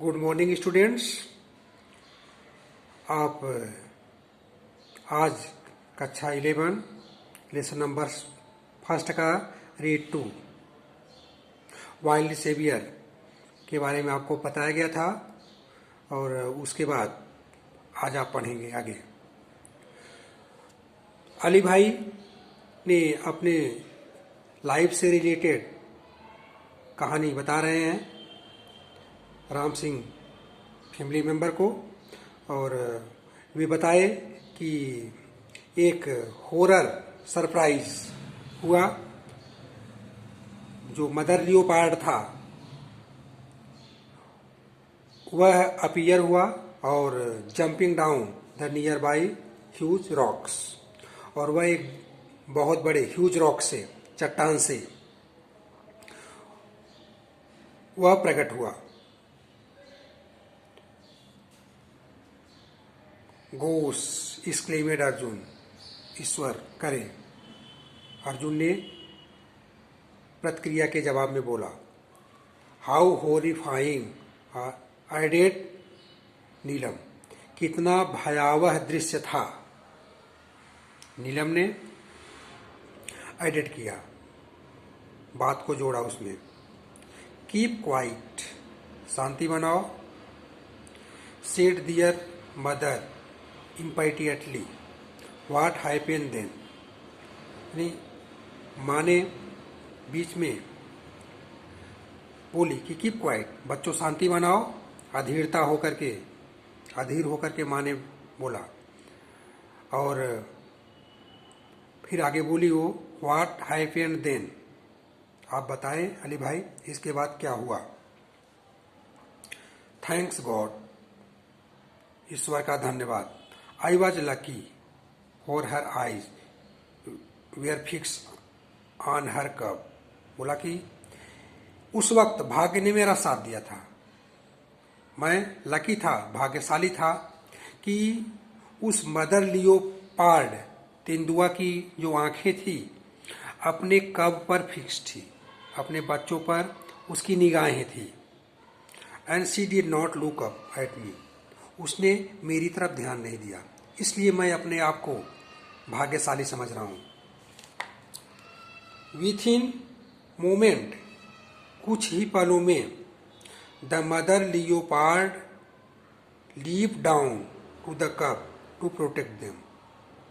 Good morning students. आप आज कक्षा 11 लेसन नंबर फर्स्ट का रीड 2 वाइल्ड सेवियर के बारे में आपको बताया गया था और उसके बाद आज आप पढ़ेंगे आगे। अली भाई ने अपने लाइफ से रिलेटेड कहानी बता रहे हैं राम सिंह फैमिली मेंबर को, और वे बताए कि एक हॉरर सरप्राइज हुआ। जो मदर लियोपार्ड था वह अपीयर हुआ और jumping down the near by huge rocks, और वह एक बहुत बड़े ह्यूज रॉक से, चट्टान से वह प्रकट हुआ। गोस एक्सक्लेमेड अर्जुन, ईश्वर करे। अर्जुन ने प्रतिक्रिया के जवाब में बोला, हाउ हॉरिफाइंग आइडेड नीलम, कितना भयावह दृश्य था। नीलम ने एडिट किया, बात को जोड़ा उसमें। कीप क्वाइट, शांति बनाओ। Said their mother impatiently, what happen then, यानी माँ ने बीच में बोली कि कीप क्वाइट, बच्चों शांति बनाओ। अधीर होकर के माँ ने बोला, और फिर आगे बोली वो, व्हाट हैपेन देन, आप बताएं अली भाई इसके बाद क्या हुआ। थैंक्स गॉड, ईश्वर का धन्यवाद। I was lucky for her eyes were fix on her cub, बोला कि उस वक्त भाग्य ने मेरा साथ दिया था। मैं लकी था, भाग्यशाली था कि उस मदर लियोपार्ड तेंदुआ की जो आंखें थी अपने कब पर फिक्स थी, अपने बच्चों पर उसकी निगाहें थी। And she did not look up at me, उसने मेरी तरफ ध्यान नहीं दिया, इसलिए मैं अपने आप को भाग्यशाली समझ रहा हूं। विथ इन मोमेंट, कुछ ही पलों में, the mother leopard leap down to the cub to protect them,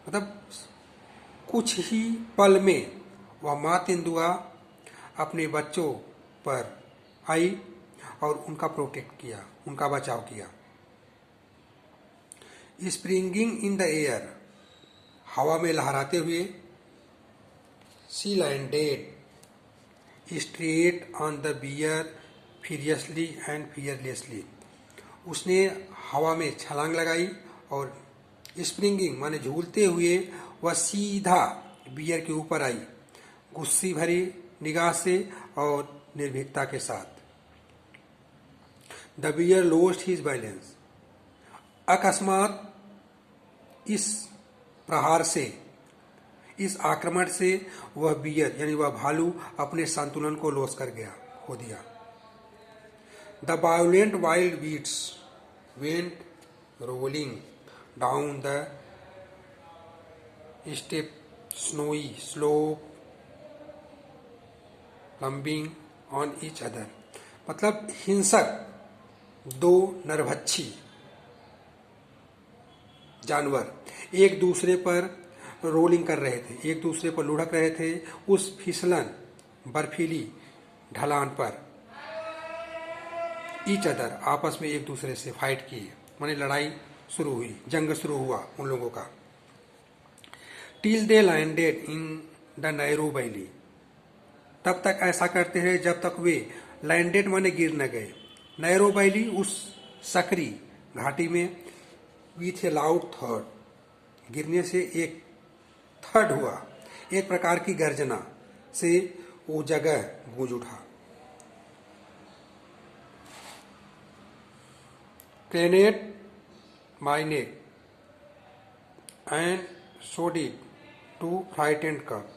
मतलब कुछ ही पल में वह माँ तेंदुआ अपने बच्चों पर आई और उनका प्रोटेक्ट किया, उनका बचाव किया। स्प्रिंगिंग इन द एयर, हवा में लहराते हुए। She landed straight on the bear furiously and fearlessly, उसने हवा में छलांग लगाई और स्प्रिंगिंग माने झूलते हुए वह सीधा बियर के ऊपर आई, गुस्से भरी निगाह से और निर्भीकता के साथ। The bear lost his balance, अकस्मात इस प्रहार से, इस आक्रमण से वह बियर यानी वह भालू अपने संतुलन को लॉस कर गया, खो दिया। The violent wild beasts went rolling down the steep snowy slope tumbling on each other, मतलब हिंसक दो नरभक्षी जानवर एक दूसरे पर रोलिंग कर रहे थे, एक दूसरे पर लुढ़क रहे थे उस फिसलन बर्फीली ढलान पर। ईच अदर, आपस में एक दूसरे से फाइट किए, माने लड़ाई शुरू हुई, जंग शुरू हुआ उन लोगों का। Till they landed in the narrow valley, तब तक ऐसा करते रहे जब तक वे, लैंडेड माने गिर न गए, नैरो वैली उस सकरी घाटी में, विथ ए लाउड थर्ड, गिरने से एक थर्ड हुआ, एक प्रकार की गर्जना से वो जगह गूंज उठा। Craned my neck and showed it to frightened cub,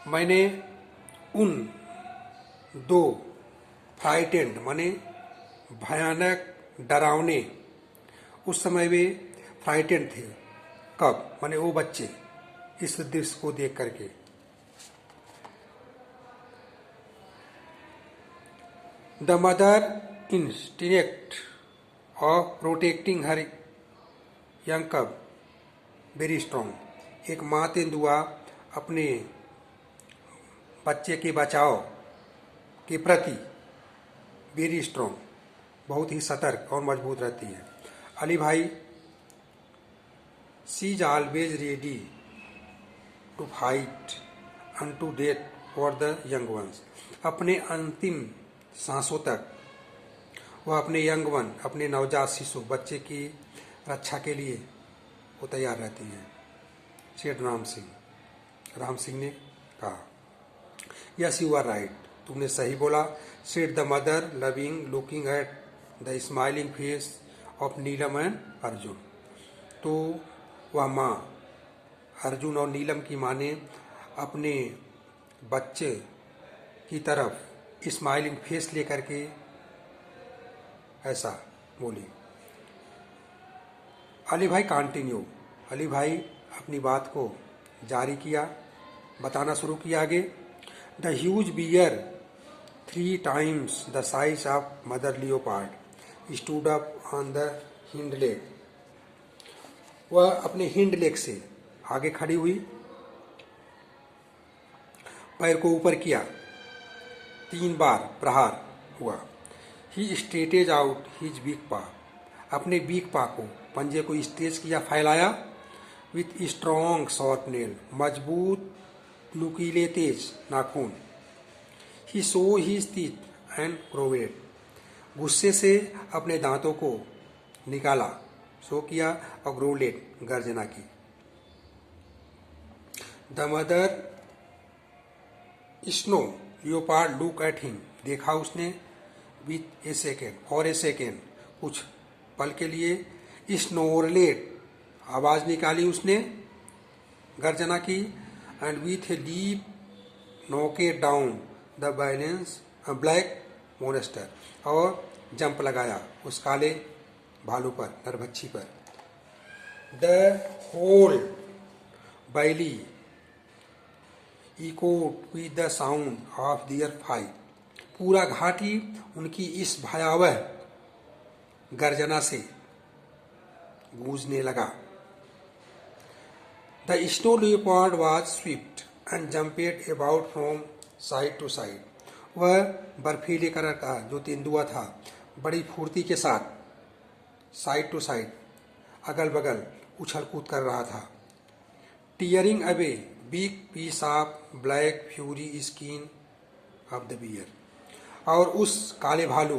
मैंने उन दो फ्राइटेंड माने भयानक, डरावने। उस समय वे फ्राइटेंड थे। कब माने वो बच्चे, इस दृश्य को देख करके। The mother instinct of protecting her young कब वेरी स्ट्रॉन्ग। एक माँ तेंदुआ अपने बच्चे के बचाव के प्रति वेरी स्ट्रॉन्ग, बहुत ही सतर्क और मजबूत रहती है। अली भाई, she is always ready to fight unto death for the young ones. अपने अंतिम सांसों तक वह अपने यंग वन, अपने नवजात शिशु बच्चे की रक्षा के लिए वो तैयार रहती हैं, सेठ राम सिंह ने कहा। यस यू आर राइट, तुमने सही बोला, सेठ the mother loving looking at the smiling face of Neelam and Arjun. तो वह माँ, अर्जुन और नीलम की माँ ने अपने बच्चे की तरफ स्माइलिंग फेस लेकर के ऐसा बोली। अली भाई कंटिन्यू, अली भाई अपनी बात को जारी किया, बताना शुरू किया आगे। The huge bear 3 times the size of mother leopard stood up on the hind leg. वह अपने हिंड लेग से आगे खड़ी हुई, पैर को ऊपर किया, 3 बार प्रहार हुआ। ही स्ट्रेटेज आउट हिज बिग पा, अपने बिग पा को, पंजे को स्ट्रेच किया, फैलाया। विथ स्ट्रॉन्ग शॉर्प नेल, मजबूत नुकीले तेज नाखून। ही सो हिज टीथ एंड क्रोवेट, गुस्से से अपने दांतों को निकाला, शो किया, और ग्रोलेट, गर्जना की। The mother snow leopard look at him, देखा उसने, with A second, for a second, कुछ पल के लिए। स्नोरलेट, आवाज निकाली उसने, गर्जना की। And with a deep knocked down the balance black monster, और जंप लगाया उस काले भालू पर, नरभक्षी पर। The whole valley echoed with the sound of their fight, पूरा घाटी उनकी इस भयावह गर्जना से गूंजने लगा। The snow leopard was swift and jumped about from side to side, वह बर्फीले कलर का जो तेंदुआ था बड़ी फुर्ती के साथ साइड टू साइड, अगल बगल उछल कूद कर रहा था। Tearing away big piece of black furry skin of the bear, और उस काले भालू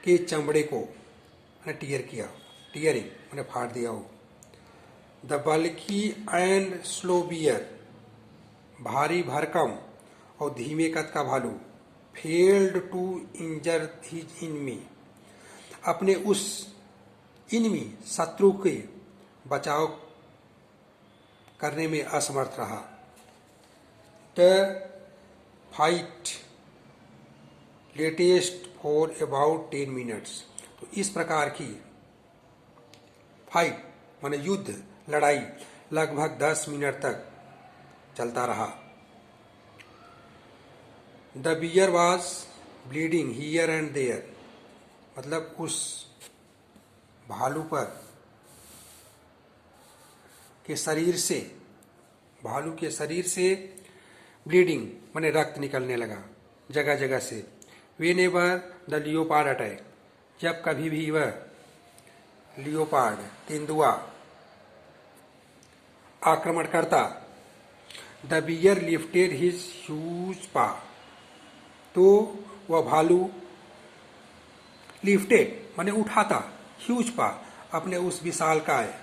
के चमड़े को मैंने टीयर किया, टीयरिंग मैंने फाड़ दिया हो। The bulky and slow bear, भारी भरकम और धीमे कद का भालू, failed to injure his enemy, अपने उस इनमी शत्रु के बचाव करने में असमर्थ रहा। The fight latest for about 10 minutes, तो इस प्रकार की फाइट माने युद्ध, लड़ाई लगभग 10 मिनट तक चलता रहा। The bear was bleeding here and there, मतलब उस भालू पर के शरीर से, भालू के शरीर से ब्लीडिंग माने रक्त निकलने लगा जगह जगह से। व्हेनेवर द लियोपार्ड अटैक, जब कभी भी वह लियोपार्ड तेंदुआ आक्रमण करता, the bear lifted his huge paw, तो वह भालू लिफ्टेड माने उठाता, ह्यूज पा, अपने उस विशालकाय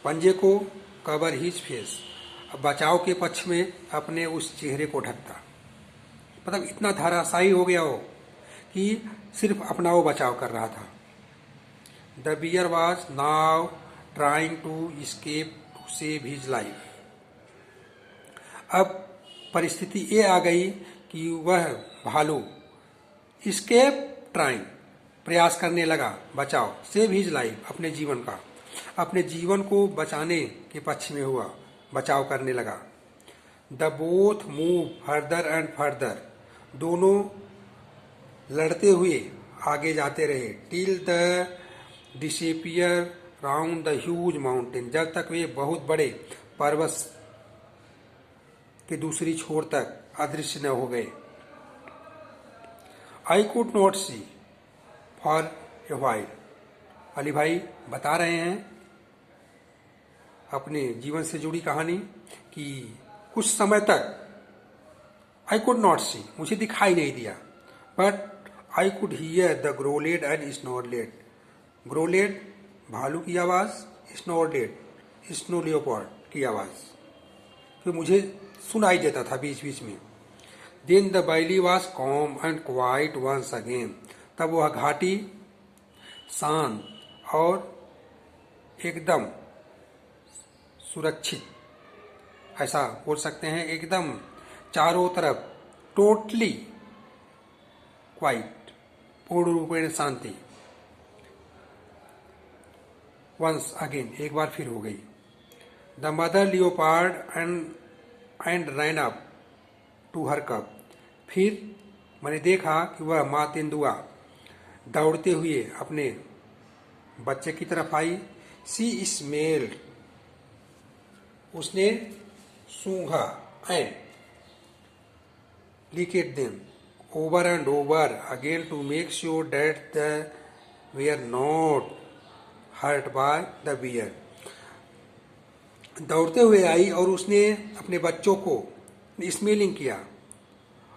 पंजे को, कवर हिज फेस, बचाव के पक्ष में अपने उस चेहरे को ढकता, मतलब इतना धराशायी हो गया हो कि सिर्फ अपना वो बचाव कर रहा था। The bear was now trying to escape to save his life, अब परिस्थिति ये आ गई कि वह भालू एस्केप ट्राइंग, प्रयास करने लगा बचाव, सेव हिज लाइफ, अपने जीवन को बचाने के पक्ष में हुआ, बचाव करने लगा। The both move further and further, दोनों लड़ते हुए आगे जाते रहे, till the disappear round the huge mountain, जब तक वे बहुत बड़े पर्वत के दूसरी छोर तक अदृश्य न हो गए। I could not see for a while, Ali भाई बता रहे हैं अपने जीवन से जुड़ी कहानी कि कुछ समय तक आई कुड नॉट सी, मुझे दिखाई नहीं दिया, but I could hear the growled and snarled, growled भालू की आवाज़, स्नोरलेड स्नो लियोपार्ड की आवाज़, तो मुझे सुनाई देता था बीच बीच में। Then the valley was calm and quiet once again, तब वह घाटी शांत और एकदम सुरक्षित, ऐसा बोल सकते हैं, एकदम चारों तरफ टोटली क्वाइट, पूर्ण रूपेण शांति, वंस अगेन, एक बार फिर हो गई। The mother leopard and ran up to her cub, फिर मैंने देखा कि वह माँ तेंदुआ दौड़ते हुए अपने बच्चे की तरफ आई। सी स्मेल्ड, उसने सूंघा, and licked them over and over again to make sure that the way are not hurt by the bear, दौड़ते हुए आई और उसने अपने बच्चों को स्मेलिंग किया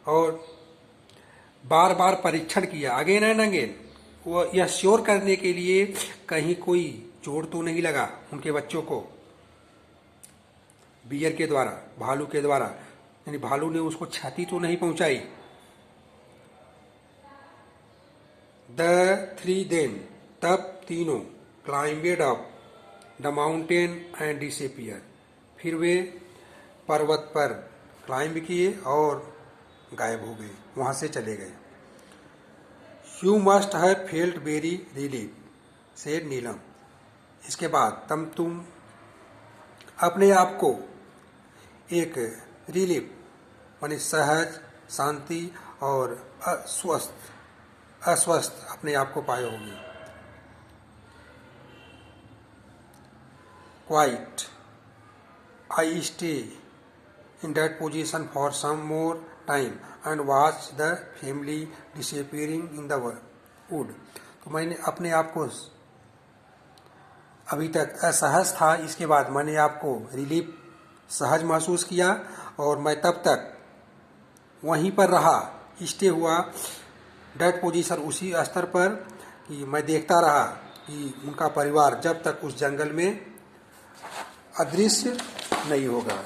और बार बार परीक्षण किया, अगेन एंड अगेन, वो यह श्योर करने के लिए कहीं कोई चोट तो नहीं लगा उनके बच्चों को बियर के द्वारा, भालू के द्वारा, यानी भालू ने उसको क्षति तो नहीं पहुंचाई। द थ्री देन, तब तीनों climbed up the mountain and disappear, फिर वे पर्वत पर क्लाइंब किए और गायब हो गए, वहां से चले गए। You must have felt very relief, said Neelam, इसके बाद तुम अपने आप को एक रिलीफ माने सहज, शांति और अस्वस्थ अपने आप को पाए होंगे। Quiet, I stay in that position for some more time and watch the family disappearing in the wood, तो मैंने अपने आप को अभी तक असहज था, इसके बाद मैंने आपको रिलीफ, सहज महसूस किया और मैं तब तक वहीं पर रहा, स्टे हुआ, डेट पोजीशन, उसी स्तर पर कि मैं देखता रहा कि उनका परिवार जब तक उस जंगल में अदृश्य नहीं होगा।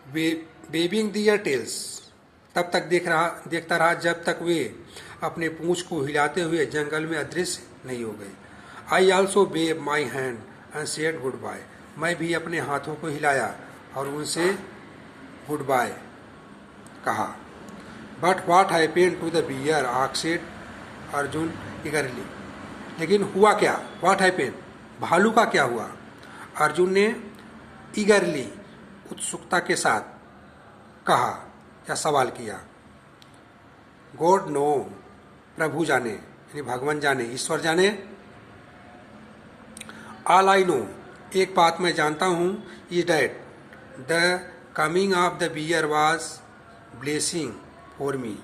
वेविंग दियर टेल्स, तब तक देखता रहा जब तक वे अपने पूंछ को हिलाते हुए जंगल में अदृश्य नहीं हो गए। I also wave my hand and said good bye, मैं भी अपने हाथों को हिलाया और उनसे गुड बाय कहा। But what happened to the bear, asked Arjun eagerly, लेकिन हुआ क्या, व्हाट हैपेंड, भालू का क्या हुआ, अर्जुन ने ईगरली, उत्सुकता के साथ कहा या सवाल किया। गॉड नो, प्रभु जाने, यानी भगवान जाने, ईश्वर जाने। ऑल आई नो, एक बात मैं जानता हूँ, is that the coming of the bear was blessing for me,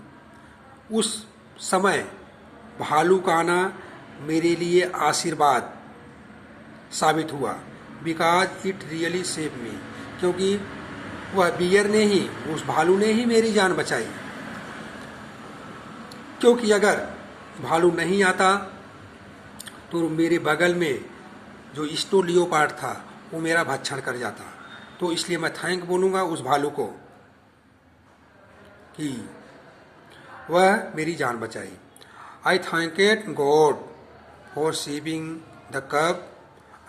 उस समय भालू का आना मेरे लिए आशीर्वाद साबित हुआ। Because it really save me, क्योंकि वह बियर ने ही, उस भालू ने ही मेरी जान बचाई। क्योंकि अगर भालू नहीं आता तो मेरे बगल में जो स्नो लियोपार्ड था वो मेरा भक्षण कर जाता। तो इसलिए मैं थैंक बोलूँगा उस भालू को कि वह मेरी जान बचाई। आई थैंकेड गॉड फॉर सेविंग द कब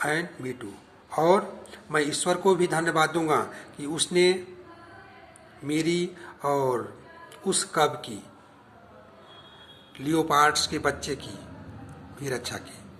एंड मी टू, और मैं ईश्वर को भी धन्यवाद दूंगा कि उसने मेरी और उस कब की, लियोपार्ड्स के बच्चे की भी रक्षा की।